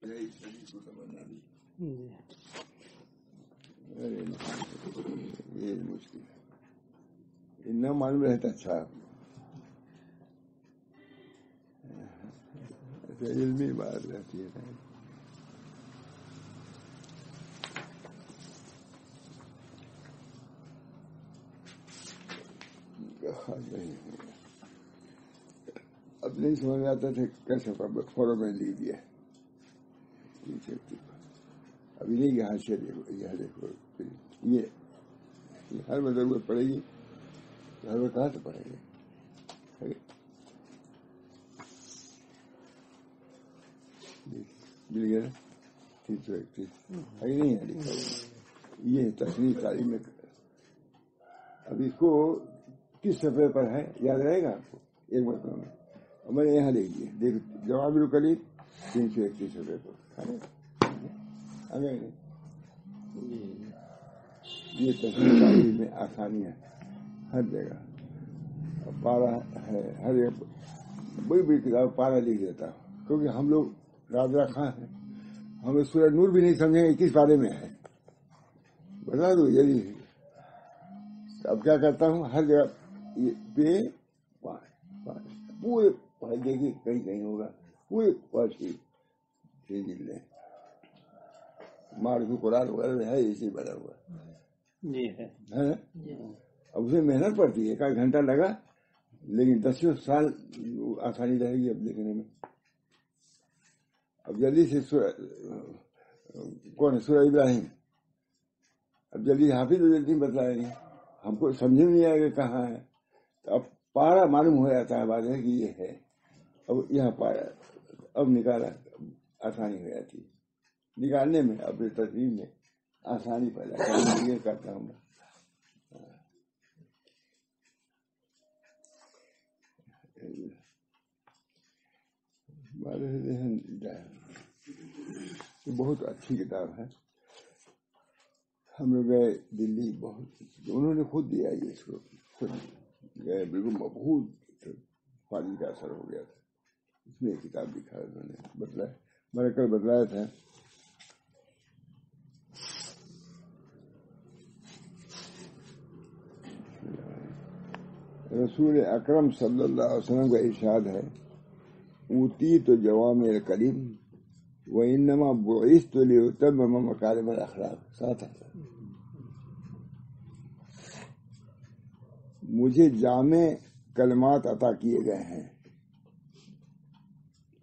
یہ مشکل ہے، نہ معلوم رہتا اچھا علمی بات رہتی ہے. اب نہیں سمجھ آتا تھا کیسے فوروں میں لی دیا. ابھی نہیں کہ حاشیہ دیکھو، یہ دیکھو، یہ ہر میں ضرورت پڑے گی، ہر میں کہاں سے پڑے گی. مل گیا 331 نہیں ہے لکھا. یہ تصریح تعلیم میں اب اس کو کس صفحے پر ہے یاد رہے گا آپ کو ایک مرتبہ میں. میں نے یہاں لکھ دیا، دیکھ جواب الکلیم 331 صفحے پر یہ تصریح تعلیم میں آسانی ہے ہر جگہ. پارا ہے ہر جگہ، بڑی بڑی کتاب پارا لکھ دیتا ہوں کیونکہ ہم لوگ راجا خاں ہیں، ہمیں سورہ نور بھی نہیں سمجھیں گے کس بارے میں ہے. بتا دو جلدی. اب کیا کرتا ہوں ہر جگہ پہ پورے دیکھیے کہیں کہیں ہوگا پورے پاس جل لیں. معرفی قرآن وغیرہ میں ہے اسی بنا ہوا جی ہے. اب اسے محنت پڑتی ہے، ایک گھنٹہ لگا لیکن 10 سال آسانی رہے گی اب دیکھنے میں. اب جلدی سے کون ہے سورہ ابراہیم، اب جلدی حافظ جلدی بتلائیں گے، ہم کو سمجھ نہیں آئے گا کہاں ہے. تو اب پارا معلوم ہو جاتا ہے بات ہے کہ یہ ہے. اب یہاں پایا، اب نکالا آسانی ہو جاتی ہے نکالنے میں. اپنی تصویر میں آسانی پیدا یہ کرتا ہوں. بہت اچھی کتاب ہے. ہم لوگ گئے دلی، بہت انہوں نے خود دیا یہ اس کو، خود گئے بالکل بہت فارغ کا اثر ہو گیا تھا. اس میں ایک کتاب لکھا انہوں نے بتلایا، میں نے کل بتلایا تھا. رسول اکرم صلی اللہ علیہ وسلم کا ارشاد ہے، اوتیت جوامع الکلم وانما بعثت لاتمم مکارم الاخلاق. ساتھ مجھے جامع کلمات عطا کیے گئے ہیں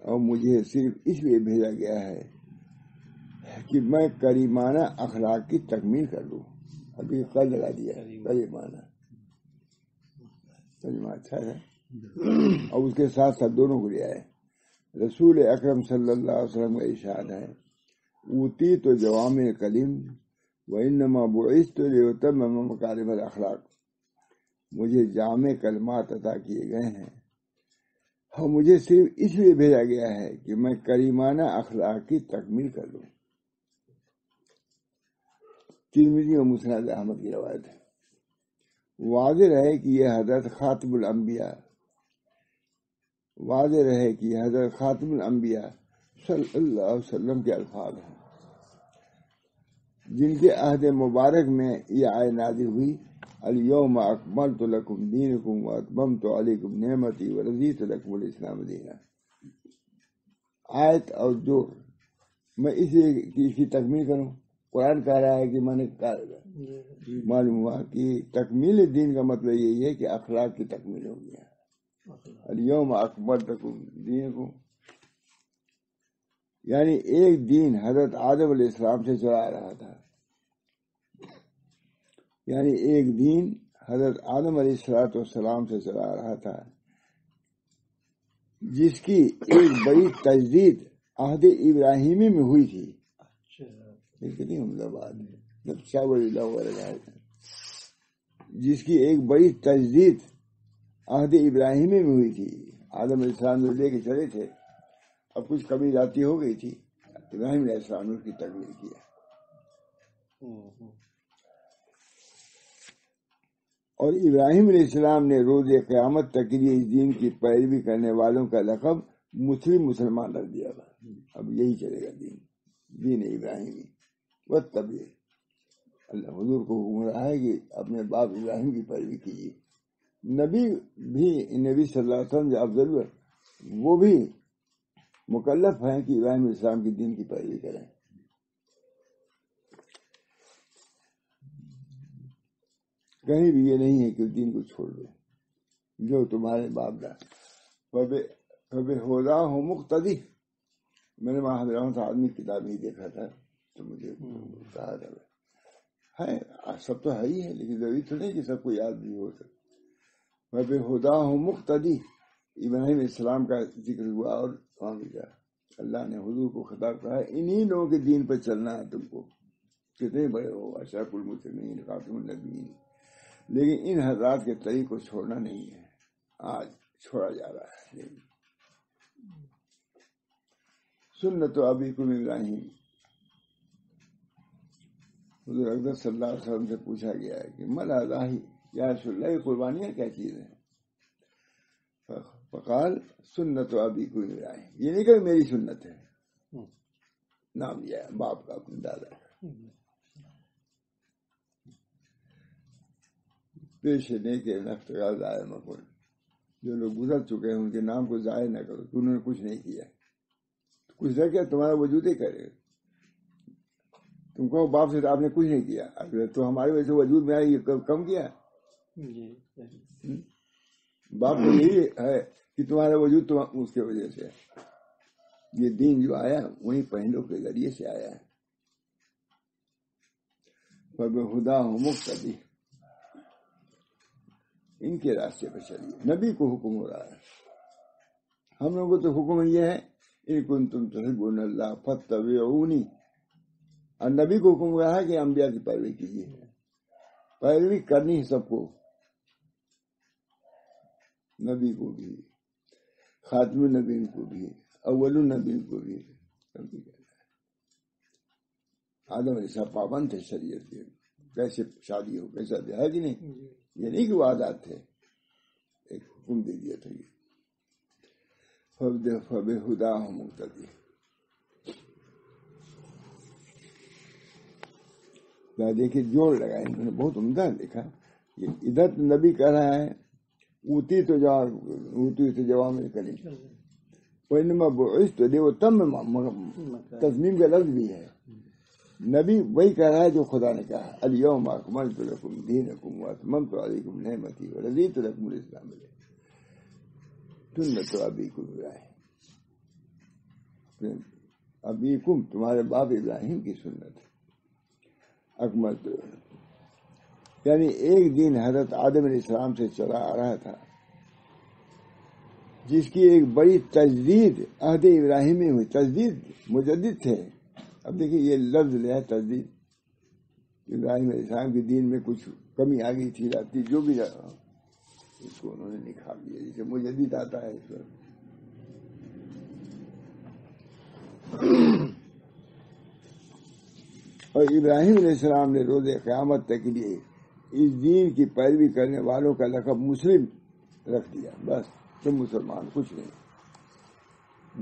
اور مجھے صرف اس لیے بھیجا گیا ہے کہ میں کریمانہ اخلاق کی تکمیل کر دوں. ابھی قد لگا دیا کریمانہ، اچھا ہے. اور اس کے ساتھ ساتھ دونوں کو لیا ہے. رسول اکرم صلی اللہ علیہ وسلم کا ارشاد ہے، اوتیت جوامع الکلم وانما بعثت لاتمم مکارم الاخلاق. مجھے جامع کلمات عطا کیے گئے ہیں اور مجھے صرف اس لیے بھیجا گیا ہے کہ میں کریمانہ اخلاق کی تکمیل کر دوں. ترمذی اور مسند احمد کی روایت ہے. واضح رہے کہ یہ حضرت خاتم الانبیاء صلی اللہ علیہ وسلم کے الفاظ ہیں جن کے عہد مبارک میں یہ آیت نازل ہوئی، الیوم اکملت لکم دینکم واتممت علیکم نعمتی ورضیت لکم الاسلام دینا. آیت اور جو میں اس لیے اس کی تکمیل کروں، قرآن کہہ رہا ہے کہ میں نے معلوم ہوا کہ تکمیل دین کا مطلب یہی ہے کہ اخلاق کی تکمیل ہو گیا. الیوم اکملت لکم دینکم، یعنی ایک دین حضرت آدم علیہ السلام سے چلا آ رہا تھا، یعنی ایک دین حضرت آدم علیہ السلام سے چلا آ رہا تھا جس کی ایک بڑی تجدید عہد ابراہیمی میں ہوئی تھی. کتنی عمدہ بات ہے. جس کی ایک بڑی تجدید عہد ابراہیمی میں ہوئی تھی. آدم علیہ السلام جو لے کے چلے تھے، اب کچھ کمی جاتی ہو گئی تھی، ابراہیم علیہ السلام نے اس کی تکمیل کیا. اور ابراہیم علیہ السلام نے روز قیامت تک کے لیے اس دین کی پیروی کرنے والوں کا لقب مسلمان رکھ دیا. اب یہی چلے گا دین ابراہیمی. واتبع، اللہ حضور کو حکم رہا ہے کہ اپنے باپ ابراہیم کی پیروی کیجیے. نبی صلی اللہ علیہ وسلم جو افضل ہے وہ بھی مکلف ہیں کہ ابراہیم علیہ السلام کی دین کی پیروی کریں. کہیں بھی یہ نہیں ہے کہ دین کو چھوڑ دو. جو تمہارے باپ دادا ہو مقتدی. میں نے وہاں حضرت آدمی کتاب نہیں دیکھا تھا تو مجھے کہا تھا ہے سب تو ہے ہی ہے، لیکن ضروری تو نہیں کہ سب کو یاد بھی ہو سکے. ہدا ہو مقتدی، ابراہیم علیہ السلام کا ذکر ہوا. اور اللہ نے حضور کو خطاب کہا انہی لوگوں کے دین پر چلنا ہے تم کو. کتنے بڑے ہو، اشرف المسلمین، خاتم النبیین، لیکن ان حضرات کے طریق کو چھوڑنا نہیں ہے. آج چھوڑا جا رہا ہے. سنت ابیکم ابراہیم. حضور اکبر صلی اللہ علیہ وسلم سے پوچھا گیا ہے کہ مل اضاحی یا رسول اللہ، یہ قربانیاں کیا چیز ہیں؟ فقال سنت ابیکم ابراہیم. یہ نہیں کہ میری سنت ہے، نام لیا ہے باپ کا، اپنے دادا کا. پیش نہیں کہ نفت کا ضائع مکن. جو لوگ گزر چکے ہیں ان کے نام کو ضائع نہ کرو. انہوں نے کچھ نہیں کیا، کچھ نہ کیا، تمہارا وجود ہی کرے. تم کہو باپ سے آپ نے کچھ نہیں کیا، تو ہماری وجہ سے وجود میں آئی، یہ کم کیا. باپ کو یہی ہے کہ تمہارا وجود تو اس کے وجہ سے. یہ دین جو آیا وہی پہلوں کے ذریعے سے آیا ہے. فبہداہ مقتدی، ان کے راستے پہ چلیے. نبی کو حکم ہو رہا ہے. ہم لوگوں کو تو حکم یہ ہے ان کنتم تحبون اللہ فاتبعونی. اور نبی کو حکم ہوا ہے کہ انبیاء کی پیروی کیجیے. پیروی کرنی ہے سب کو، نبی کو بھی، خاتم النبیین کو بھی، اول النبیین کو بھی. آدم علیہ السلام پابند تھے شریعت کے، کیسے شادی ہو، کیسا ہے کہ نہیں. یہ نہیں کہ وہ عادات تھے، ایک حکم دے دیا تھا. یہ فبہداہ مقتدی. دیکھیے جوڑ لگائے انہوں نے، بہت عمدہ لکھا. ادھر نبی کہہ رہا ہے اوتی تو جوامع الکلم، وانما بعثت لاتمم. تضمین کا لفظ بھی ہے. نبی وہی کہہ رہا ہے جو خدا نے کہا الیوم اکملت لکم دینکم واتممت علیکم نعمتی ورضیت لکم الاسلام دین. سنت ابیکم ابراہیم. ابیکم تمہارے باپ ابراہیم کی سنت ہے. اکملت یعنی ایک دن حضرت آدم علیہ السلام سے چلا آ رہا تھا جس کی ایک بڑی تجدید عہد ابراہیمی ہوئی. تجدید مجدد تھے. اب دیکھیے یہ لفظ لیا ہے تجدید. ابراہیم علیہ السلام کے دین میں کچھ کمی آ گئی تھی، رہتی جو بھی رہا اس کو انہوں نے نکھار دیا. جسے مجدد آتا ہے اس وقت. اور ابراہیم علیہ السلام نے روز قیامت تک کے لیے اس دین کی پیروی کرنے والوں کا لقب مسلم رکھ دیا. بس تم مسلمان، کچھ نہیں.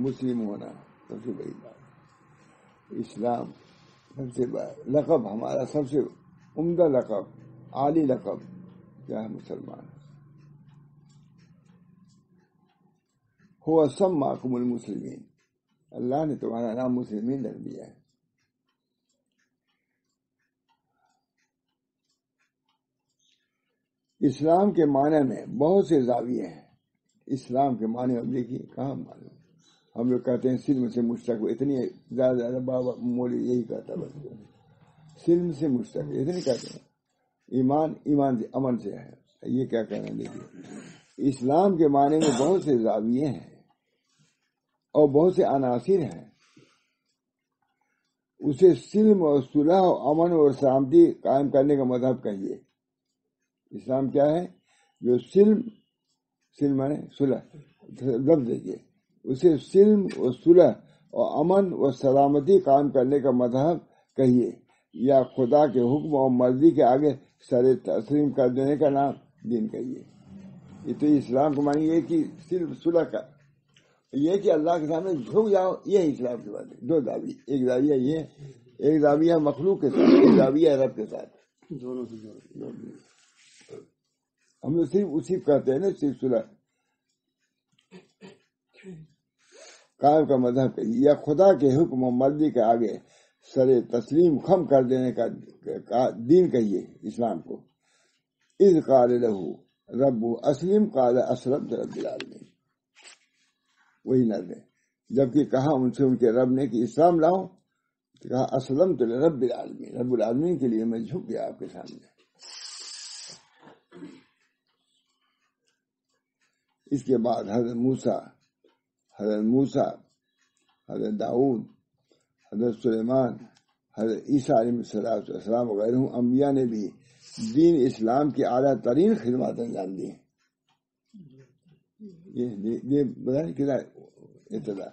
مسلم ہونا سب سے بڑی بات. اسلام سب سے بڑا لقب، ہمارا سب سے عمدہ لقب، عالی لقب کیا ہے؟ مسلمان. هو سماکم المسلمین. اللہ نے تمہارا نام مسلمین رکھ دیا ہے. اسلام کے معنی میں بہت سے زاویے ہیں. اسلام کے معنی اب دیکھیے کہاں معلوم. ہم لوگ کہتے ہیں سلم سے مشتق، اتنی زیادہ بابا مولوی یہی کہتا ہے. بس سلم سے مشتق اتنی کہتے ہیں. ایمان سے، امن سے ہے. یہ کیا کہنا ہے دیکھیے. اسلام کے معنی میں بہت سے زاویے ہیں اور بہت سے عناصر ہیں. اسے سلم اور صلح اور امن اور سلامتی قائم کرنے کا مذہب کہیے. اسلام کیا ہے؟ جو سلم ہے صلح، لفظ دیکھیے، اسے سلم و صلح اور امن و سلامتی قائم کرنے کا مذہب کہیے، یا خدا کے حکم اور مرضی کے آگے سر تسلیم کر دینے کا نام دین کہیے. یہ تو اسلام کو مانیے کہ صرف صلح کا. یہ کہ اللہ کے سامنے جھک جاؤ، یہ اسلام کی بات ہے. دو دعوی، ایک دعویہ یہ، ایک دعویہ مخلوق کے ساتھ، ایک دعویہ رب کے ساتھ. دونوں سے جوڑ. ہم لوگ صرف اسی کہتے ہیں نا، صرف صلح قائم کا مذہب ہے، یا خدا کے حکم و مرضی کے آگے سر تسلیم خم کر دینے کا دین کہیے اسلام کو. اذ قال له رب اسلم قال اسلمت رب العالمین. وہی نہ دے، جبکہ کہا ان سے ان کے رب نے کہ اسلام لاؤ، تو کہا اسلمت رب العالمین، رب العالمین کے لیے میں جھک گیا آپ کے سامنے. اس کے بعد حضرت موسیٰ، حضرت داؤد، حضرت سلیمان، حضرت عیسیٰ علیہ السلام وغیرہ انبیاء نے بھی دین اسلام کی اعلیٰ ترین خدمات انجام دی. یہ بتائیں کتنا ابتدا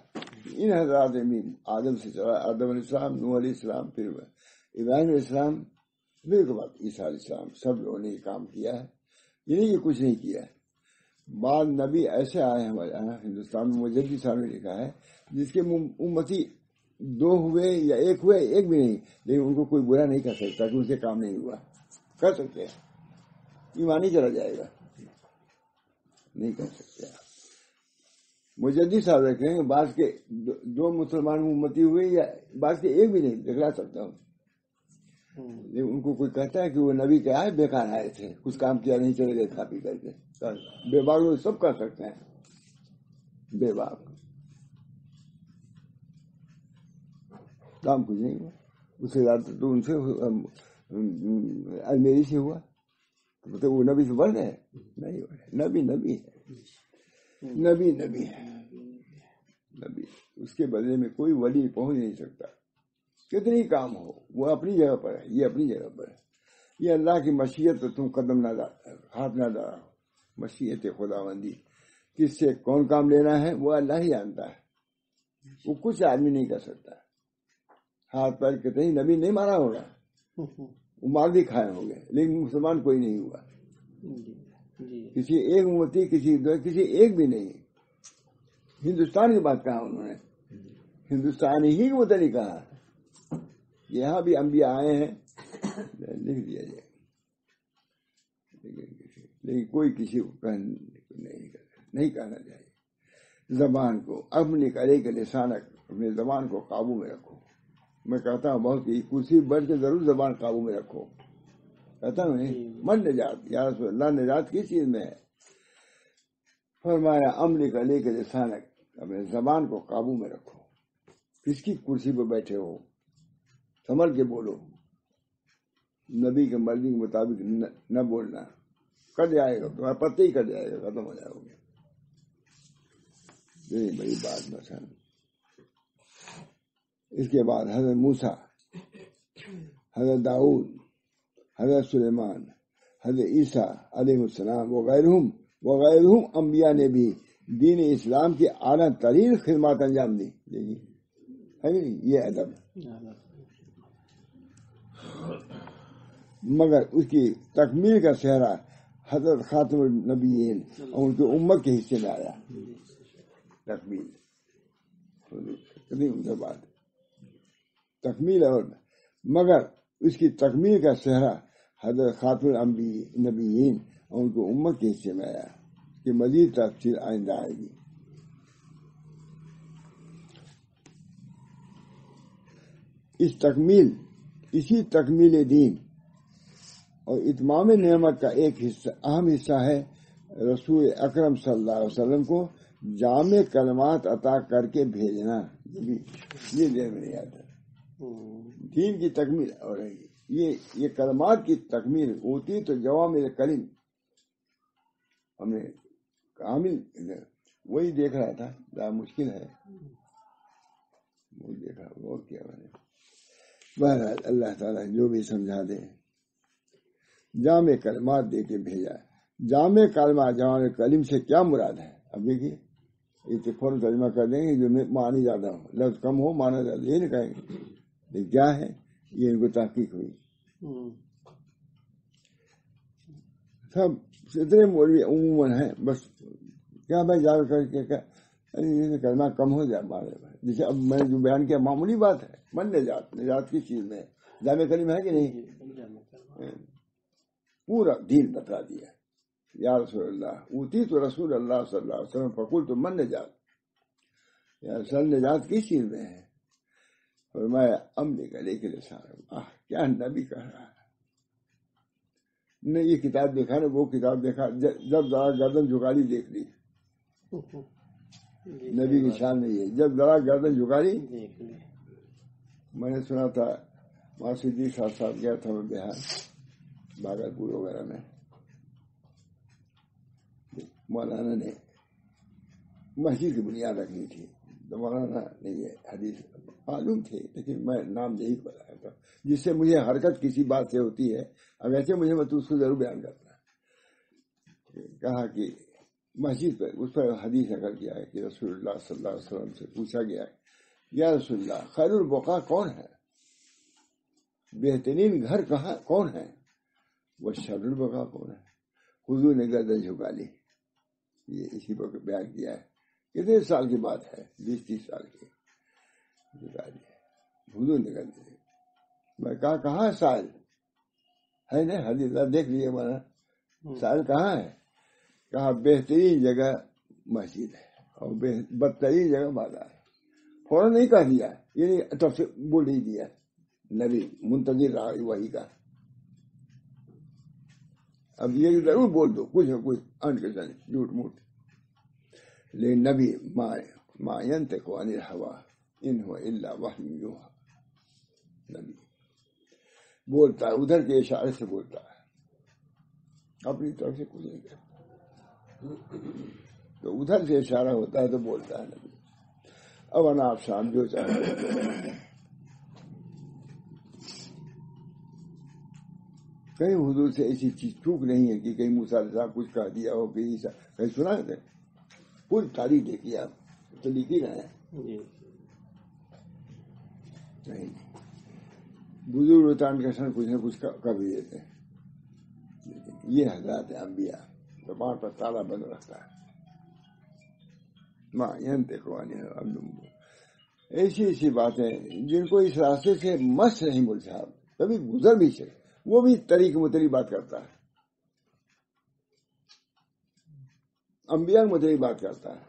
ان حضرات نے آدم سے چلا، آدم علیہ السلام، نوح علیہ السلام، پھر ابراہیم علیہ السلام، پھر کے بعد عیسیٰ علیہ السلام، سب لوگوں نے یہ کام کیا ہے. یہ نہیں کہ کچھ نہیں کیا ہے. بعض نبی ایسے آئے ہمارے یہاں ہندوستان میں، مجدد صاحب نے لکھا ہے، جس کے امتی دو ہوئے یا ایک ہوئے، ایک بھی نہیں، لیکن ان کو کوئی برا نہیں کر سکتا کہ ان سے کام نہیں ہوا. کر سکتے ہیں، ایمان ہی چلا جائے گا، نہیں کر سکتے. مجدد صاحب رکھ رہے ہیں بعض کے دو مسلمان امتی ہوئے یا بعض کے ایک بھی نہیں دکھلا سکتا ہوں، لیکن ان کو کوئی کہتا ہے کہ وہ نبی کے آئے بیکار آئے تھے، کچھ کام کیا نہیں، چلے گئے کھا پی کر کے. بے باک لوگ سب کر سکتے ہیں، بے باک کام کچھ نہیں ہوا. اس سے زیادہ تو ان سے اجمیری سے ہوا، تو وہ نبی سے بڑھ گئے؟ نہیں ہو رہے. نبی ہے، نبی ہے، نبی. اس کے بدلے میں کوئی ولی پہنچ نہیں سکتا، کتنی کام ہو. وہ اپنی جگہ پر ہے، یہ اپنی جگہ پر ہے. یہ اللہ کی مشیت تو تم قدم نہ ہاتھ نہ ڈالو. مشیت خداوندی، کس سے کون کام لینا ہے وہ اللہ ہی جانتا ہے، وہ کچھ آدمی نہیں کر سکتا. ہاتھ پیر کتنے نبی نہیں مارا ہوگا، وہ مار بھی کھائے ہوں گے، لیکن مسلمان کوئی نہیں ہوا. کسی ایک امتی، کسی ایک بھی نہیں. ہندوستان کی بات کہا انہوں نے، ہندوستان ہی کو تو نہیں کہا. یہاں بھی انبیاء آئے ہیں، لکھ دیا جائے، لیکن کوئی کسی کو نہیں کہنا چاہیے. زبان کو اپنی کرے کے لسانک، اپنی زبان کو قابو میں رکھو. میں کہتا ہوں بہت کہ کرسی بیٹھ کے ضرور زبان قابو میں رکھو. کہتا ہوں من نجات، یا رسول اللہ نجات کس چیز میں ہے؟ فرمایا عمل کا لے کے لسانک، اپنے زبان کو قابو میں رکھو. کس کی کرسی پہ بیٹھے ہو، سنبھل کے بولو. نبی کے مرضی کے مطابق نہ بولنا، کٹ جائے گا تمہارا پتہ ہی کٹ جائے گا، ختم ہو جاؤ گے. یہی بڑی بات بس ہے. اس کے بعد حضرت موسیٰ، حضرت داؤد، حضرت سلیمان، حضرت عیسیٰ علیہ السلام وغیرہم انبیاء نے بھی دین اسلام کی اعلیٰ ترین خدمات انجام دی. یہ ادب. مگر اس کی تکمیل کا صحرا حضرت خاتم النبیین اور ان کی امت کے حصے میں آیا. تکمیل بات، تکمیل. اور مگر اس کی تکمیل کا صحرا حضرت خاتم النبیین اور ان کی امت کے حصے میں آیا، کہ مزید تفصیل آئندہ آئے گی. اسی تکمیل دین اور اتمام نعمت کا ایک حصہ، اہم حصہ ہے رسول اکرم صلی اللہ علیہ وسلم کو جامع کلمات عطا کر کے بھیجنا. یہ دیر میں نہیں آتا. دین کی تکمیل اور یہ کلمات کی تکمیل ہوتی تو جوامع کلم ہم نے کامل وہی دیکھ رہا تھا. بڑا مشکل ہے، وہ دیکھا اور کیا. میں نے بہرحال اللہ تعالیٰ جو بھی سمجھا دے. جامع کلمات دے کے بھیجا. جامع کلمات، جامع کلم سے کیا مراد ہے؟ اب دیکھیے، فوراً ترجمہ کر دیں گے جو معنی زیادہ ہو، لفظ کم ہو معنی زیادہ، یہ نہیں کہیں گے. لیکن کیا ہے یہ ان کو تحقیق ہوئی. سب اتنے مولوی عموماً ہیں، بس کیا بھائی جا کر کے کرنا کم ہو جائے ہمارے میں. جیسے اب میں نے جو بیان کیا معمولی بات ہے. من نجات کس چیز میں ہے؟ جامع کلیم ہے کہ نہیں؟ پورا دین بتا دیا. یا رسول اللہ اوتی تو رسول اللہ صلی اللہ علیہ وسلم فقول تو من نجات. یا رسول نجات کس چیز میں ہے؟ فرمایا امن گلے کے لسان. کیا نبی کہہ رہا ہے. نے یہ کتاب دیکھا نا وہ کتاب دیکھا, جب ذرا گردن جھکا لی دیکھ لی. نبی کی شان نہیں ہے جب ذرا گردن جھکا لی. میں نے سنا تھا ماسدی صاحب گیا تھا میں بہار بھاگلپور وغیرہ میں. مولانا نے مسجد کی بنیاد رکھنی تھی تو مولانا نے یہ حدیث معلوم تھے لیکن میں نام نہیں بتایا تھا جس سے مجھے حرکت کسی بات سے ہوتی ہے. اگرچہ مجھے میں تو اس کو ضرور بیان کرتا. کہا کہ مسجد پر اس پر حدیث نقل کیا ہے کہ رسول اللہ صلی اللہ علیہ وسلم سے پوچھا گیا یا رسول اللہ خیر البقاء کون ہے, بہترین گھر کہاں کون ہے, وہ شر البقاء کون ہے. حضور نے گردن جھکا لی. یہ اسی پر بیان کیا ہے. کتنے سال کی بات ہے, 20-30 سال کی. جھکا لی حضور نے گردن. میں کہا کہاں سائل ہے نا حدیث دیکھ لیے ہمارا سائل کہاں ہے. کہا بہترین جگہ مسجد ہے اور بدترین جگہ بازار ہے. فوراً نہیں کہہ دیا, یہ نہیں تب سے بول نہیں دیا. نبی منتظر رہا وہی کا. اب یہ ضرور بول دو کچھ نہ کچھ ان کے جانے جھوٹ موٹ. لیکن نبی ما ينطق عن الهوى ان هو الا وحی یوحى. نبی بولتا ہے ادھر کے اشارے سے بولتا ہے, اپنی طرف سے کچھ نہیں کرتا. تو ادھر سے اشارہ ہوتا ہے تو بولتا ہے نبی. اب انا آپ شام جو چاہتے کہیں حضور سے ایسی چیز چوک نہیں ہے کہ کہیں موسیٰ علیہ السلام کچھ کہہ دیا ہو کہیں سنا ہے. پوری تاریخ دیکھیے آپ تو لکھ ہی رہے ہیں. نہیں بزرگ روتان کے سن کچھ نہ کچھ کر بھی دیتے ہیں. یہ حضرات انبیاء زبان پر تالا بند رکھتا ہے. ماں ينطق عن الهوى. ایسی ایسی باتیں جن کو اس راستے سے مس نہیں مل صاحب کبھی گزر بھی چلے, وہ بھی طریق متری بات کرتا ہے. انبیاء متری بات کرتا ہے,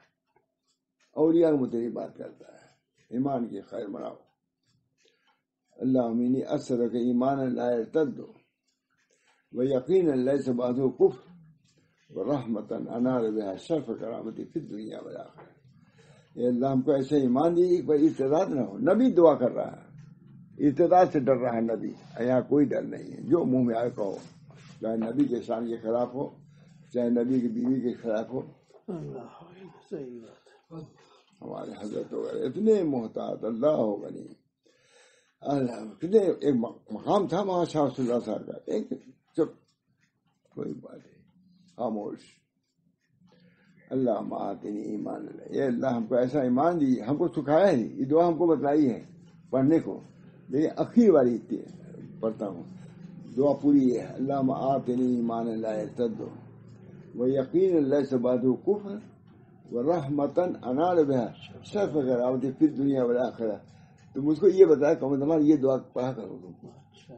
اولیاء متری بات کرتا ہے. ایمان کی خیر بناؤ. اللہ امینی اثر کے ایمان لا يرتد و یقینا لیس بعده کفر و رحمتا انار بها شرف کرامتی فی الدنیا والآخرہ. اے اللہ ہم کو ایسے ایمان دی پر ارتداد نہ ہو. نبی دعا کر رہا ہے, ارتداد سے ڈر رہا ہے نبی. یہاں کوئی ڈر نہیں ہے, جو منہ میں آئے کہو, چاہے نبی کے شان کے خلاف ہو چاہے نبی کی بیوی کے خلاف ہو. ہمارے حضرت وغیرہ اتنے محتاط اللہ ہو بنی. اللہ کتنے ایک مقام تھا وہاں شاہ رسول اللہ صاحب کا, ایک چپ کوئی بات نہیں خاموش. اللہ معاتنی ایمان اللہ. یہ اللہ ہم کو ایسا ایمان دی, ہم کو سکھایا ہے, یہ دعا ہم کو بتلائی ہے پڑھنے کو, لیکن اخیر والی پڑھتا ہوں دعا پوری ہے. اللہ معاتنی ایمان لا يرتد و یقین اللہ سے بعد کفر و رحمتن انال بها شرف کرامتی فی الدنیا والآخرہ. تو مجھ کو یہ بتایا کہ تمہاری یہ دعا پڑھا کرو تم.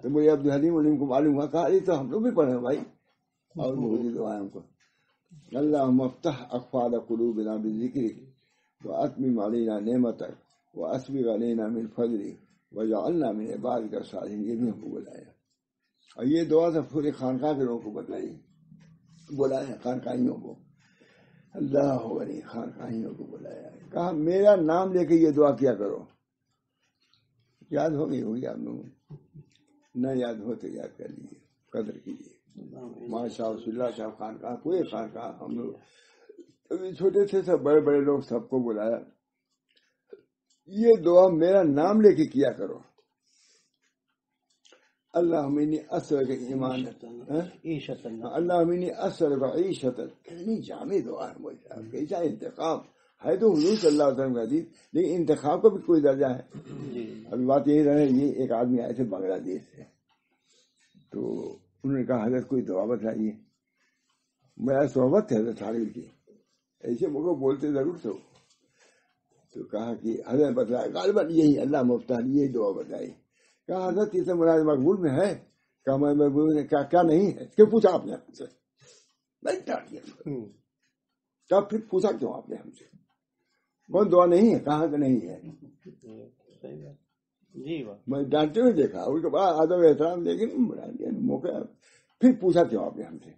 تو مجھے عبد الحلیم علیم کو معلوم ہوا, کہا یہ تو ہم لوگ بھی پڑھے بھائی, اور بہت دعائیں ہم کو. اللہم افتح اقفال قلوبنا بذکرک واتمم علینا نعمتک واسبغ علینا من فضلک وجعلنا من عبادک الصالحین. یہ بھی ہم کو بلایا, اور یہ دعا تو پورے خانقاہ کے لوگوں کو بتلائی, بلایا خانقاہیوں کو. اللہ ولی خانقاہیوں کو بلایا, کہا میرا نام لے کے یہ دعا کیا کرو. یاد ہوگی آپ لوگوں, نہ یاد ہو تو یاد کر لیجیے, قدر کیجیے. ماشاء اللہ صاحب خانقاہ کوئی خانقاہ ہم لوگ ابھی چھوٹے تھے, سب بڑے بڑے لوگ سب کو بلایا. یہ دعا میرا نام لے کے کیا کرو. اللہ امینی اثر کے ایمان, اللہ امینی اثر کا عیشت. کتنی جامع دعا ہے مجھے, کیسا انتخاب ہے. تو حضور صلی اللہ علیہ وسلم کا حدیث, لیکن انتخاب کا بھی کوئی درجہ ہے. ابھی بات یہی رہے, یہ ایک آدمی آئے تھے بنگلہ دیش سے, تو انہوں نے کہا حضرت کوئی دعا بتائیے. میرا صحبت ہے حضرت خالد کی, ایسے مجھ کو بولتے ضرور تھے, تو کہا کہ حضرت بتایا غالباً یہی اللہ مفتاح نے یہی دعا بتائی. کہا حضرت اس میں مراد مقبول میں ہے؟ کہا میں مقبول نے کہا کیا نہیں ہے؟ کیوں پوچھا آپ نے ہم سے؟ نہیں ڈانٹ دیا. تب پھر پوچھا کیوں آپ نے ہم سے؟ کون دعا نہیں ہے؟ کہاں کہ نہیں ہے؟ میں ڈانٹتے ہوئے دیکھا اس کے بعد ادب احترام لیکن موقع پھر پوچھا کیوں آپ نے ہم سے؟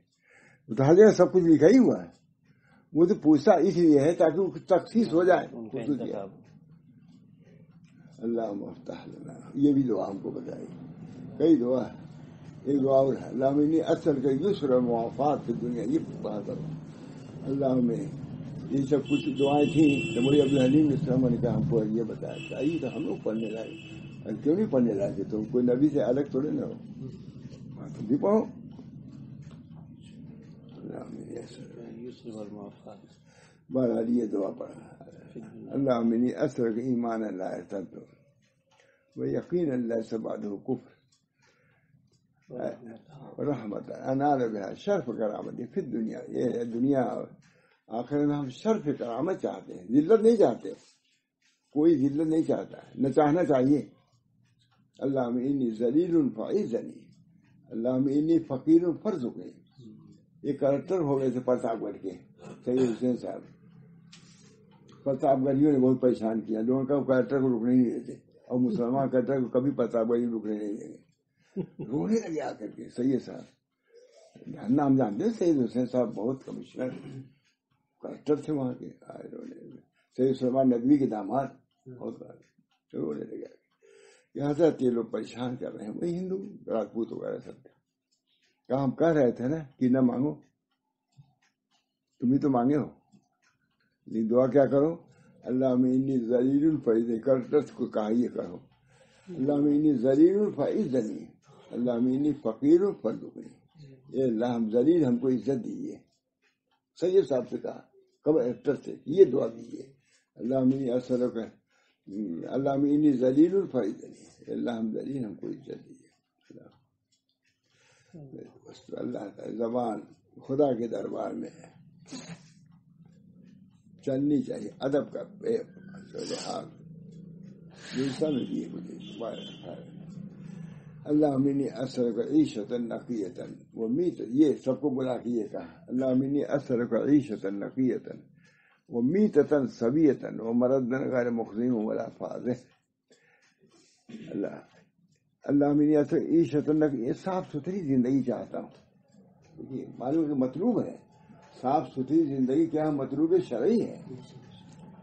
تو حضرت سب کچھ لکھا ہی ہوا ہے. وہ تو پوچھتا اس لیے ہے تاکہ وہ تخصیص ہو جائے. اللہ مفتاح لنا یہ بھی دعا ہم کو بتائی. کئی دعا ہے. ایک دعا اور ہے اللہ میں اثر کا یسر و موافات کی دنیا یہ بات کرو. اللہ میں یہ سب کچھ دعائیں تھیں تو مجھے عبدالحلیم السلام نے کہا ہم کو یہ بتایا چاہیے تو ہم لوگ پڑھنے لائے. کیوں نہیں پڑھنے لائے؟ تم کوئی نبی سے الگ تھوڑے نہ ہو. تم بھی پڑھو. بہرحال یہ دعا پڑھا اللہ منی اثر کا ایمان اللہ تو وہ یقین اللہ سے بعد کفر رحمت انال بها شرف کرامت پھر دنیا یہ ہے دنیا آخر میں ہم شرف کرامت چاہتے ہیں. ذلت نہیں چاہتے. کوئی ذلت نہیں چاہتا ہے نہ چاہنا چاہیے. اللہ انی ذلیل فاعذنی اللہ انی فقیر فرزقنی. یہ کریکٹر ہو گئے تھے پرتاپ گڑھ کے سید حسین صاحب. پرتاپ گڑھیوں نے بہت پریشان کیا. دونوں کا کریکٹر کو رکنے نہیں دیتے اور مسلمان کریکٹر کو کبھی پرتاپ گڑھی رکنے نہیں دیں گے. رونے لگے آ کر کے سید صاحب. نام جانتے ہیں سید حسین صاحب بہت کمشنر کریکٹر تھے وہاں کے. سید سلمان ندوی کے داماد بہت رونے لگے. یہاں سے یہ لوگ پریشان کر رہے ہیں وہی ہندو راجپوت وغیرہ سب. کہا ہم کہہ رہے تھے نا کہ نہ مانگو. تم ہی تو مانگے ہو. لیکن دعا کیا کرو اللہ میں انی ذلیل الفیض کریکٹر کو کہا یہ کرو اللہ میں انی ذلیل الفیضنی اللہ میں انی فقیر فرزقنی. یہ اللہ ہم ذلیل ہم کو عزت دیجیے. سید صاحب سے کہا کب ایکٹر سے یہ دعا دیجیے اللہ میں اثر کا اللہ میں انی ذلیل الفیضنی اللہ ہم ذلیل ہم کو عزت دیجیے. اللہ کا زبان خدا کے دربار میں ہے چلنی چاہیے ادب کا لحاظ اللہ منی اثر کا عیشت نقیتا وہ میت یہ سب کو بلا کے یہ کہا اللہ منی اثر کا عیشت نقیتا وہ میتتا سبیتا وہ مردن غیر مخزین ولا فاضح. اللہ منی اثر عیشت نقیتا صاف ستھری زندگی چاہتا ہوں. معلوم کہ مطلوب ہے صاف ستھری زندگی کیا مطلوب شرعی ہے.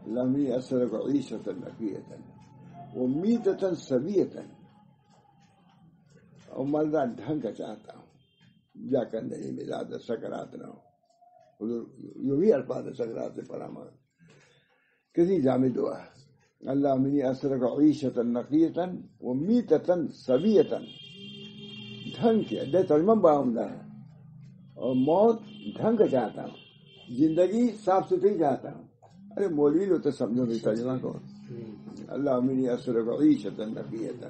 اللہ منی اثر کا عیشت نقیتا وہ میتتا سبیتا اور مردہ ڈھنگ کا چاہتا ہوں جا کر نہیں میں زیادہ سکرات نہ ہو. یوں ہی الفاظ سکرات سے پرامر کسی جامع دعا اللہ منی اثر کا عیشت نقیتا و میتتا سبیتا ڈھنگ کے ترجمہ بڑا عمدہ ہے. اور موت ڈھنگ کا چاہتا ہوں زندگی صاف ستھری چاہتا ہوں. ارے مولوی لو تو سمجھو بھی ترجمہ کو اللہ منی اثر کا عیشت نقیتا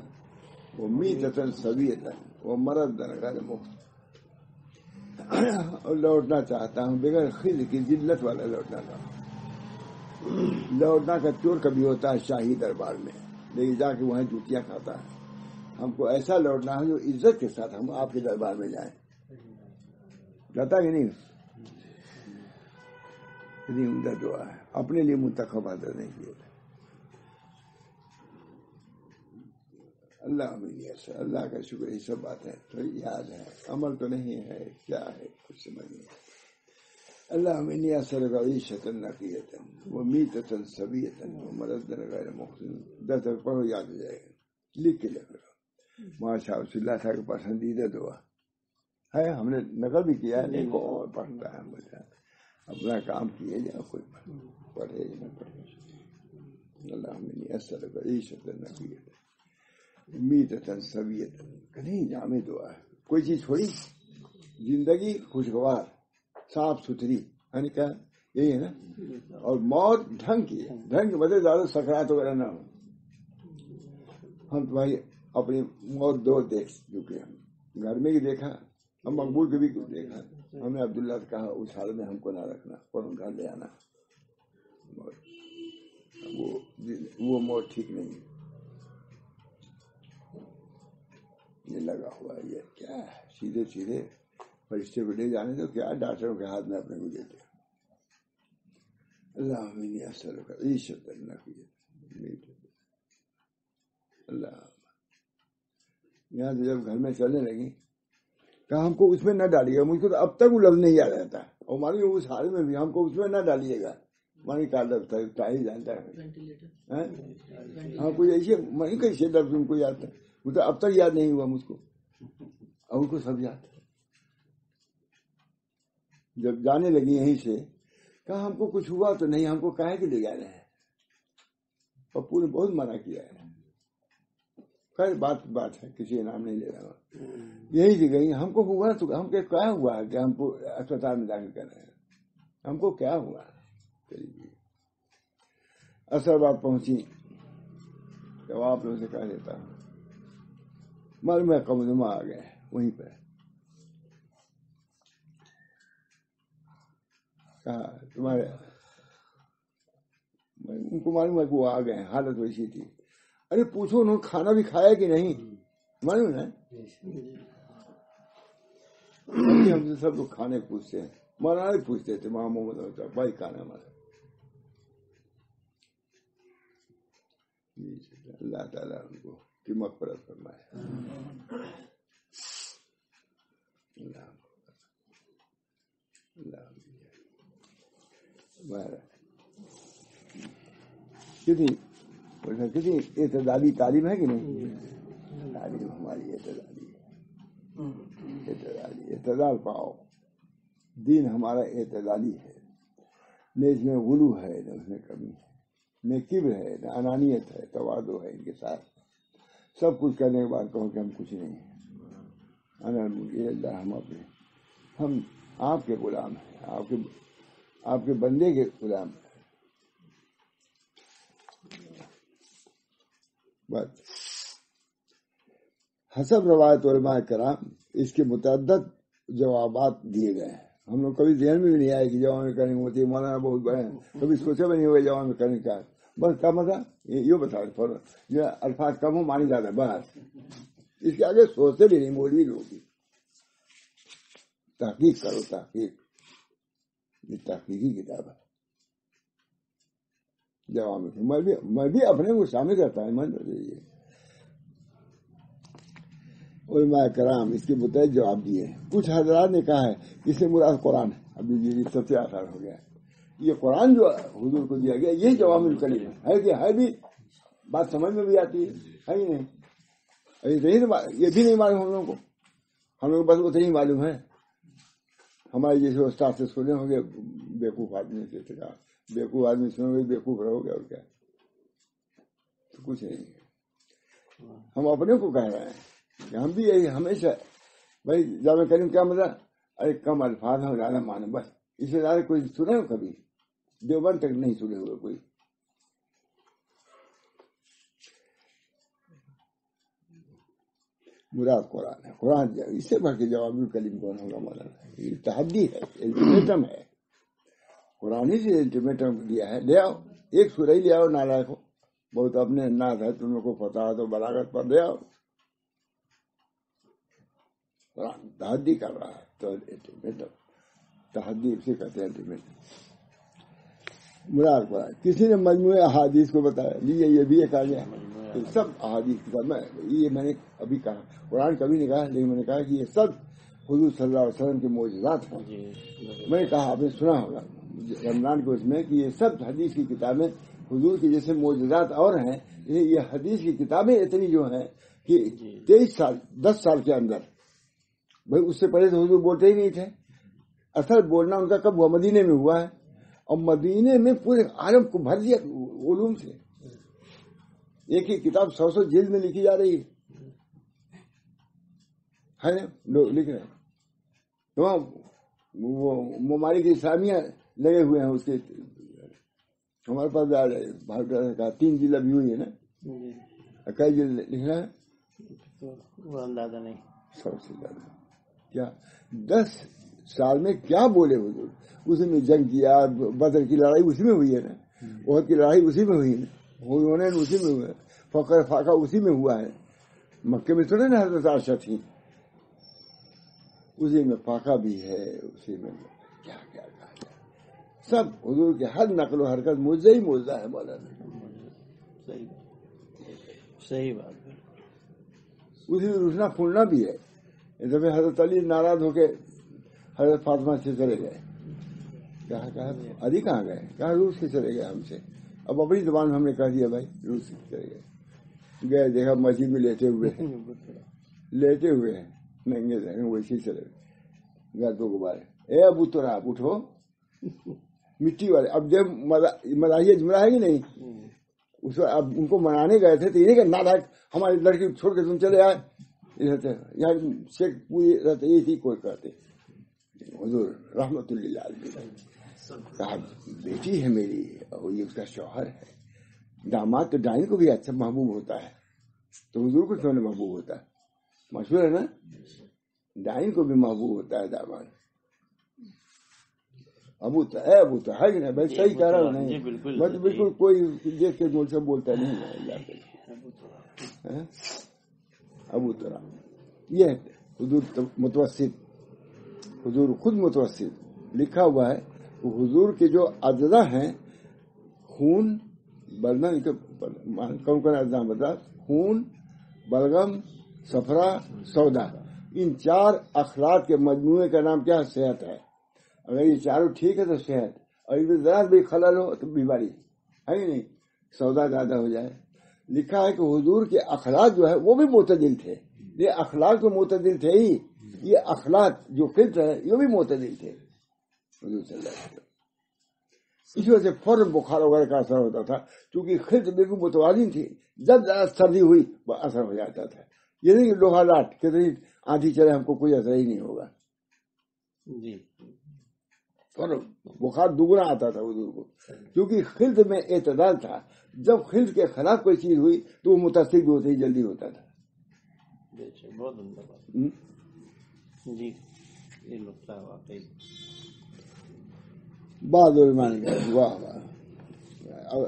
وہ میتتا سبیتا وہ مردن غیر مخزین اور لوٹنا چاہتا ہوں بغیر خزي کی ذلت والا لوٹنا چاہتا ہوں. لوٹنا کا چور کبھی ہوتا ہے شاہی دربار میں لیکن جا کے وہاں جوتیاں کھاتا ہے. ہم کو ایسا لوٹنا ہے جو عزت کے ساتھ ہم آپ کے دربار میں جائیں. جاتا کہ نہیں؟ اتنی عمدہ دعا ہے. اپنے لیے منتخب حضرت نہیں کیے. اللہ اللہ کا شکر. یہ سب باتیں تو یاد ہے عمل تو نہیں ہے کیا ہے کچھ سمجھ نہیں. اللہ منی اثر کا عیشت نقیتا وہ میتتا سبیتا وہ مردن غیر مخزین. 10 تک پڑھو یاد ہو جائے گا. لکھ کے لکھ لو. ماشاء اللہ صاحب کا پسندیدہ دعا ہے. ہم نے نقل بھی کیا ہے نہیں کون پڑھتا ہے. مجھے اپنا کام کیے جا کوئی پڑھے نہ پڑھے. اللہ منی اثر کا عیشت نقیتا میتتا سبیتا کہیں جامع دعا ہے. کوئی چیز چھوڑی زندگی خوشگوار صاف ستھری یعنی کیا یہی ہے نا. اور موت ڈھنگ کی ڈھنگ کی وجہ زیادہ سکرات وغیرہ نہ ہو. ہم تمہاری اپنی موت دو دیکھ چکے. ہم گھر میں ہی دیکھا ہم مقبول کے بھی دیکھا. ہم نے عبداللہ سے کہا اس حال میں ہم کو نہ رکھنا اور گھر لے آنا. وہ موت ٹھیک نہیں ہے. یہ لگا ہوا ہے یہ کیا ہے, سیدھے سیدھے فرشتے کو لے جانے تو کیا ڈاکٹروں کے ہاتھ میں اپنے کو دیتے. اللہ اللہ یہاں سے جب گھر میں چلنے لگی کہا ہم کو اس میں نہ ڈالیے گا. مجھ کو تو اب تک وہ لفظ نہیں یاد رہتا. اور ہماری اس حال میں بھی ہم کو اس میں نہ ڈالیے گا. مانی کا لفظ تھا ہی جانتا ہے. ہاں کوئی ایسے مانی کیسے لفظ ان کو یاد تھا, وہ تو اب تک یاد نہیں ہوا مجھ کو, اور ان کو سب یاد تھا. جب جانے لگی یہیں سے کہا ہم کو کچھ ہوا تو نہیں, ہم کو کہے کہ لے جا رہے ہیں. پپو نے بہت منع کیا ہے. خیر بات ہے, کسی کا نام نہیں لے رہا. یہی سے گئی ہم کو ہوا تو ہم کو کیا ہوا کہ ہم کو اسپتال میں داخل کر رہے ہیں, ہم کو کیا ہوا. اصل بات پہنچی جب آپ لوگوں سے کہہ دیتا ہوں معلوم ہے قبضہ آ گئے وہیں پہ. کہا تمہارے ان کو معلوم ہے کہ وہ آ گئے, حالت ویسی تھی. ارے پوچھو انہوں نے کھانا بھی کھایا کہ نہیں, معلوم ہے. ہم سے سب لوگ کھانے پوچھتے ہیں, مولانا بھی پوچھتے تھے وہاں محمد ہوتا بھائی کھانا ہمارا. اللہ تعالیٰ ان کو کی مغفرت فرمائے. کتنی اعتدالی تعلیم ہے کہ نہیں. تعلیم ہماری اعتدالی اعتدال پاؤ. دین ہمارا اعتدالی ہے, نہ اس میں غلو ہے نہ اس میں کمی ہے, نہ کبر ہے نہ انانیت ہے, تواضع ہے. ان کے ساتھ سب کچھ کرنے کے بعد کہو کہ ہم کچھ نہیں ہیں. ہم آپ کے غلام ہیں, آپ کے بندے کے غلام ہیں. بس حسب روایت علماء کرام اس کے متعدد جوابات دیے گئے ہیں. ہم لوگ کبھی ذہن میں بھی نہیں آئے کہ جواب میں کریں ہوتی ہے. مولانا بہت بڑے ہیں, کبھی سوچا بھی نہیں ہوگا جواب میں کرنے کا. بس کیا مزہ یہ بتا جو الفاظ کم ہو مانی جاتا ہے بس. اس کے آگے سوچتے بھی نہیں مولوی لوگ. تحقیق کرو, تحقیق. یہ تحقیقی کتاب ہے. جواب میں بھی اپنے کو شامل کرتا ہے. علماء کرام اس کے متعلق جواب دیے. کچھ حضرات نے کہا ہے اس سے مراد قرآن ہے. ابھی یہ سب سے آسان ہو گیا. یہ قرآن جو حضور کو دیا گیا یہ جوامع الکلم ہے کہ ہے بھی بات سمجھ میں بھی آتی ہے ہی نہیں. یہ بھی نہیں معلوم ہم لوگوں کو. ہم لوگ بس اتنا ہی معلوم ہے. ہمارے جیسے استاد سے سنے ہوں گے بیوقوف آدمی سے کہا بیوقوف آدمی سنو گے بیوقوف رہو گے. اور کیا کچھ نہیں. ہم اپنے کو کہہ رہے ہیں کہ ہم بھی یہی ہمیشہ بھائی جامع کریم کیا مزہ. ارے کم الفاظ ہیں زیادہ معنی, بس اس سے زیادہ کوئی سنے ہو کبھی دیوبند تک نہیں سنے ہوئے کوئی. مراد قرآن ہے. قرآن اس سے بڑھ کے جواب الکلیم کون ہوگا مولانا. یہ تحدی ہے, الٹیمیٹم ہے. قرآن ہی سے الٹیمیٹم دیا ہے. لے آؤ ایک سورہ ہی لے آؤ. نالائق ہو بہت اپنے ناز ہے تم لوگ کو فتاحت و بلاغت پر لے آؤ. قرآن تحدی کر رہا ہے تو الٹیمیٹم. تحدی اسے کہتے ہیں الٹیمیٹم. مراد قرآن. کسی نے مجموعہ احادیث کو بتایا لیجیے یہ بھی ایک آ گیا. سب احادیث یہ میں نے ابھی کہا قرآن کبھی نہیں کہا لیکن میں نے کہا کہ یہ سب حضور صلی اللہ علیہ وسلم کے معجزات ہیں. میں نے کہا آپ نے سنا ہوگا رمضان کو اس میں کہ یہ سب حدیث کی کتابیں حضور کے جیسے معجزات اور ہیں. یہ حدیث کی کتابیں اتنی جو ہیں کہ 23 سال 10 سال کے اندر بھائی اس سے پہلے تو حضور بولتے ہی نہیں تھے. اصل بولنا ان کا کب ہوا مدینے میں ہوا ہے. اور مدینے میں پورے عالم کو بھر دیا علوم سے. ایک ہی کتاب 100 جلد میں لکھی جا رہی ہے لوگ لکھ رہے ہیں. وہ ممالک اسلامیہ لگے ہوئے ہیں اس کے. ہمارے پاس کہا 3 جلد ابھی ہوئی ہے نا. کئی جلد لکھ رہا ہے وہ اندازہ نہیں. سب سے زیادہ کیا 10 سال میں کیا بولے حضور. اس میں جنگ کیا, بدر کی لڑائی اس میں ہوئی ہے نا. احد کی لڑائی اسی میں ہوئی نا، ہونے اسی میں ہوئے، فقر فاقہ اسی میں ہوا ہے. مکے میں تھوڑے نا حضرت عائشہ تھی، اسی میں فاقہ بھی ہے، اسی میں کیا کیا کہا جائے. سب حضور کے ہر نقل و حرکت معجزہ ہی معجزہ ہے مولانا. صحیح بات. اسی میں روشنا پھولنا بھی ہے. اس دفعہ حضرت علی ناراض ہو کے حضرت فاطمہ سے چلے گئے. کہا علی کہاں گئے؟ کہا روس سے چلے گئے ہم سے. اب اپنی زبان میں ہم نے کہہ دیا بھائی روس سے چلے گئے. دیکھا مسجد میں لیٹے ہوئے ہیں ننگے سے، ویسے چلے گئے. گردوں کو بارے اے ابو تو آپ اٹھو مٹی والے. اب جب مزاحیہ جملہ ہے کہ نہیں، اس وقت اب ان کو منانے گئے تھے تو یہ نہیں کہ نہ ہماری لڑکی چھوڑ کے تم چلے آئے. یہاں شیخ پوری رہتے یہ تھی کوئی کرتے. حضور رحمت اللہ علیہ کہا بیٹی ہے میری اور یہ اس کا شوہر ہے. داماد تو ڈائن کو بھی اچھا محبوب ہوتا ہے، تو حضور کو کیوں نہیں محبوب ہوتا ہے؟ مشہور ہے نا، ڈائن کو بھی محبوب ہوتا ہے داماد. ابو تو ہے کہ نہیں بھائی؟ صحیح کہہ رہا ہوں نہیں؟ میں تو بالکل کوئی دیکھ کے مجھ سے بولتا نہیں ہے. ابو ترا یہ حضور متوسط، حضور خود متوسط لکھا ہوا ہے. حضور کے جو اجزا ہیں خون بلغم، کون کون اجزا بتا؟ خون، بلغم، صفرا، سودا. ان چار اخلاق کے مجموعے کا نام کیا؟ صحت ہے. اگر یہ چاروں ٹھیک ہے تو صحت، اور اس میں ذرا بھی خلل ہو تو بیماری ہے ہی نہیں، سودا زیادہ ہو جائے. لکھا ہے کہ حضور کے اخلاق جو ہے وہ بھی معتدل تھے. یہ اخلاق تو معتدل تھے ہی، یہ اخلاق جو فطر ہے یہ بھی معتدل تھے حضور صلی اللہ علیہ وسلم. اس وجہ سے فوراً بخار وغیرہ کا اثر ہوتا تھا، کیونکہ خلط بالکل متوازن تھی. جب ذرا سردی ہوئی وہ اثر ہو جاتا تھا. یہ نہیں کہ لوہا لاٹ کتنی آندھی چلے ہم کو کوئی اثر ہی نہیں ہوگا. جی فوراً بخار دوگنا آتا تھا حضور کو، کیونکہ خلط میں اعتدال تھا. جب خلط کے خلاف کوئی چیز ہوئی تو وہ متاثر بھی ہوتے ہی جلدی ہوتا تھا. بہت عمدہ بات. جی یہ نقطہ واقعی بعض علماء نے کہا واہ واہ.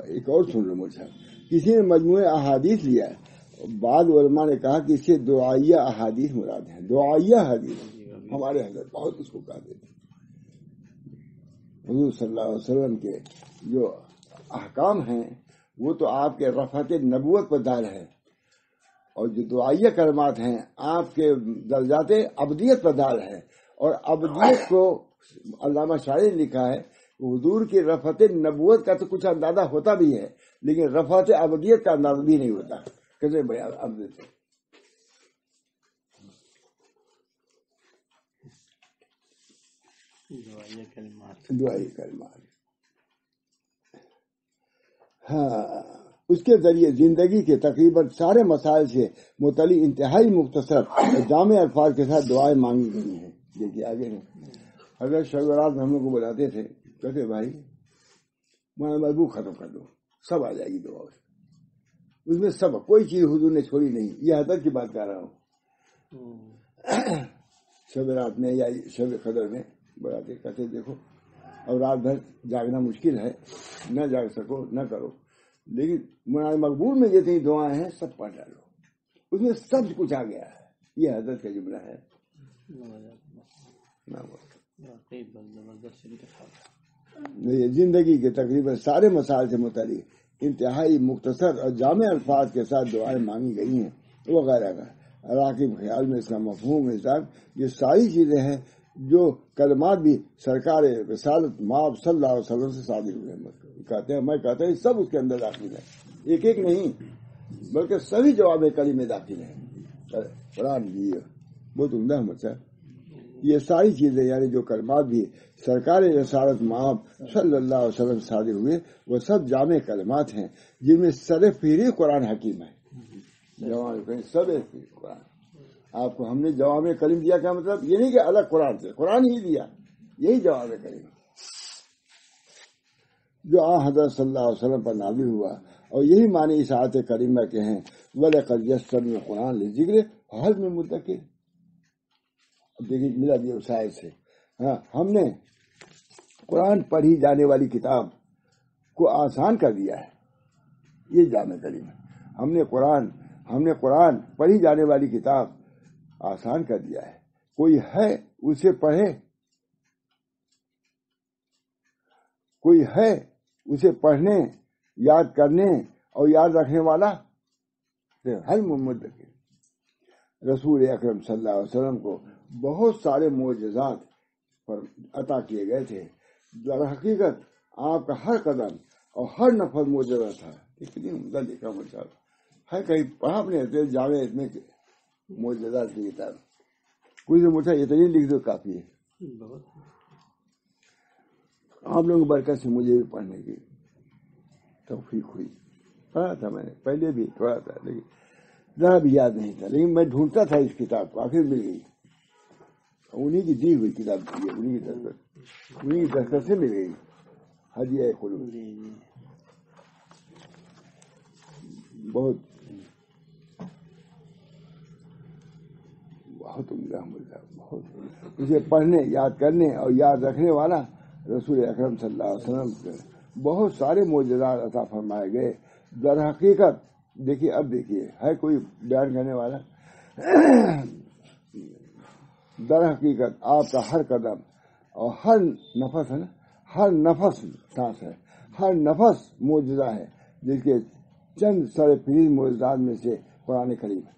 ایک اور سن لو مجھ سے، کسی نے مجموعہ احادیث لیا ہے، بعض علماء نے کہا کہ اس سے دعائیہ احادیث مراد ہیں. دعائیہ حدیث ہمارے حضرت بہت اس کو کہتے تھے. حضور صلی اللہ علیہ وسلم کے جو احکام ہیں وہ تو آپ کے رفعت نبوت پر دار ہے، اور جو دعائیہ کلمات ہیں آپ کے درجات ابدیت پر دار ہے. اور ابدیت کو علامہ شاعری نے لکھا ہے حضور کی رفعت نبوت کا تو کچھ اندازہ ہوتا بھی ہے، لیکن رفعت ابدیت کا اندازہ بھی نہیں ہوتا. کیسے بیان ابدیت دعائیہ کلمات. ہاں، اس کے ذریعے زندگی کے تقریباً سارے مسائل سے متعلق انتہائی مختصر جامع الفاظ کے ساتھ دعائیں مانگی گئی ہیں. دیکھیے آگے ہیں. اگر شعرات میں ہم لوگ کو بتاتے تھے، کہتے بھائی میں مضبوط ختم کر دو، سب آ جائے گی دعا. اس میں سب کوئی چیز حضور نے چھوڑی نہیں. یہ حضرت کی بات کر رہا ہوں. شب رات میں یا شب قدر میں بتاتے، کہتے دیکھو اب رات بھر جاگنا مشکل ہے، نہ جاگ سکو نہ کرو، لیکن منال مقبول میں جتنی دعائیں ہیں سب پڑھ ڈالو. اس میں سب کچھ آ گیا ہے. یہ حضرت کا جملہ ہے. زندگی کے تقریباً سارے مسائل سے متعلق انتہائی مختصر اور جامع الفاظ کے ساتھ دعائیں مانگی گئی ہیں وغیرہ کا. راکب خیال میں اس کا مفہوم حساب یہ ساری چیزیں ہیں جو کلمات بھی سرکار رسالت مآب صلی اللہ علیہ وسلم سے صادر ہوئے ہیں. کہتے ہیں میں کہتا ہوں سب اس کے اندر داخل ہے، ایک ایک نہیں بلکہ سبھی جواب کلمے داخل ہیں. قرآن بھی بہت عمدہ مسئلہ. یہ ساری چیزیں یعنی جو کلمات بھی سرکار رسالت مآب صلی اللہ علیہ وسلم سے صادر ہوئے وہ سب جامع کلمات ہیں جن میں سر پیری قرآن حکیم ہے. سب قرآن. آپ کو ہم نے جوامع کلم دیا، کیا مطلب؟ یہ نہیں کہ الگ قرآن سے، قرآن ہی دیا، یہی جوامع کلم جو حضرت صلی اللہ علیہ وسلم پر نازل ہوا. اور یہی معنی اس آیت کریمہ کے ہیں وَلَقَدْ يَسَّرْنَا الْقُرْآنَ لِلذِّكْرِ فَهَلْ مِن مُدَّكِرٍ. اب دیکھیے ملا دیا اس آیت سے. ہاں، ہم نے قرآن پڑھی جانے والی کتاب کو آسان کر دیا ہے. یہ جامع کلیم ہے. ہم نے قرآن پڑھی جانے والی کتاب آسان کر دیا ہے. کوئی ہے اسے پڑھے, کوئی ہے اسے پڑھنے, یاد کرنے اور یاد رکھنے والا. ہر مدکر رسول اکرم صلی اللہ علیہ وسلم کو بہت سارے معجزات عطا کیے گئے تھے. در حقیقت آپ کا ہر قدم اور ہر نفس معجزہ تھا. کتنی عمدہ لکھا معجزہ ہے, کہیں پڑھا اپنے جاوے اتنے معجزات کی کتاب. کوئی سے مجھے اتنی لکھ دو کافی ہے. آپ لوگوں کی برکت سے مجھے بھی پڑھنے کی توفیق ہوئی. پڑھا تھا میں نے پہلے بھی پڑھا تھا, لیکن ذرا بھی یاد نہیں تھا. لیکن میں ڈھونڈتا تھا اس کتاب کو, آخر مل گئی. انہیں کی دی ہوئی کتاب تھی, انہیں کی دستخط سے مل گئی. ہدیہ قلوب بہت بہت عمدہ ملتا, بہت اسے پڑھنے, یاد کرنے اور یاد رکھنے والا رسول اکرم صلی اللہ علیہ وسلم سے بہت سارے معجزات عطا فرمائے گئے. در حقیقت دیکھیے, اب دیکھیے ہے کوئی بیان کرنے والا. در حقیقت آپ کا ہر قدم اور ہر نفس ہے نا, ہر نفس سانس ہے, ہر نفس معجزہ ہے, جس کے چند سر فریض معجزات میں سے قرآن کریم ہے.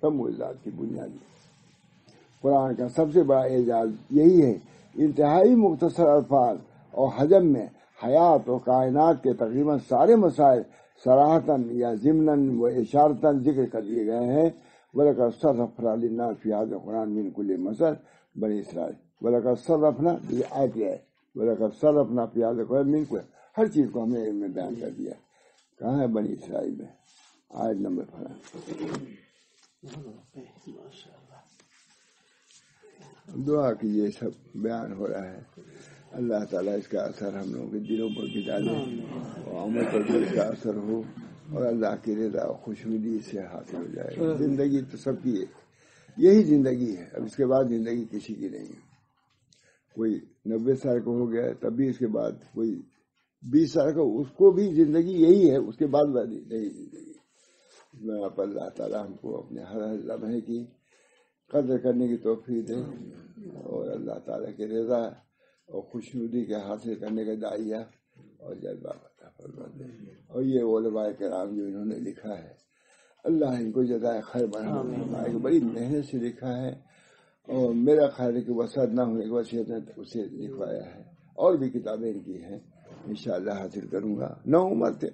سب معجزات کی بنیادی قرآن کا سب سے بڑا اعجاز یہی ہے. انتہائی مختصر الفاظ اور حجم میں حیات اور کائنات کے تقریباً سارے مسائل صراحتاً یا ضمناً و اشارتاً ذکر کر دیے گئے ہیں. وَلَقَدْ صَرَّفْنَا لِلنَّاسِ فِي هَذَا الْقُرْآنِ مِنْ كُلِّ مَثَلٍ بنی اسرائیل. وَلَقَدْ صَرَّفْنَا, یہ آیت ہے, وَلَقَدْ صَرَّفْنَا فِي هَذَا الْقُرْآنِ مِنْ كُلِّ, ہر چیز کو ہم نے علم میں بیان کر دیا. کہاں ہے بنی اسرائیل میں؟ آیت نمبر 15. دعا کی یہ سب بیان ہو رہا ہے. اللہ تعالیٰ اس کا اثر ہم لوگوں کے دلوں پر بھی ڈالے اور عمل پر بھی اس کا اثر ہو, اور اللہ کی رضا اور خوشنودی سے حاصل ہو جائے. زندگی تو سب کی ہے, یہی زندگی ہے. اب اس کے بعد زندگی کسی کی نہیں ہے. کوئی 90 سال کا ہو گیا تب بھی اس کے بعد, کوئی 20 سال کا, اس کو بھی زندگی یہی ہے, اس کے بعد نہیں زندگی. میں آپ اللہ تعالیٰ ہم کو اپنے ہر لمحے کی قدر کرنے کی توفیق دے, اور اللہ تعالیٰ کی رضا اور خوشنودی کے حاصل کرنے کا داعیہ اور جذبہ عطا فرما دے. اور یہ علماء کرام جو انہوں نے لکھا ہے, اللہ ان کو جزائے خیر بنا. بڑی محنت سے لکھا ہے, اور میرا خیال ہے کہ وسعت نہ ہونے کی وجہ سے اسے لکھوایا ہے. اور بھی کتابیں ان کی ہیں, انشاءاللہ حاصل کروں گا. 9 عمر تھے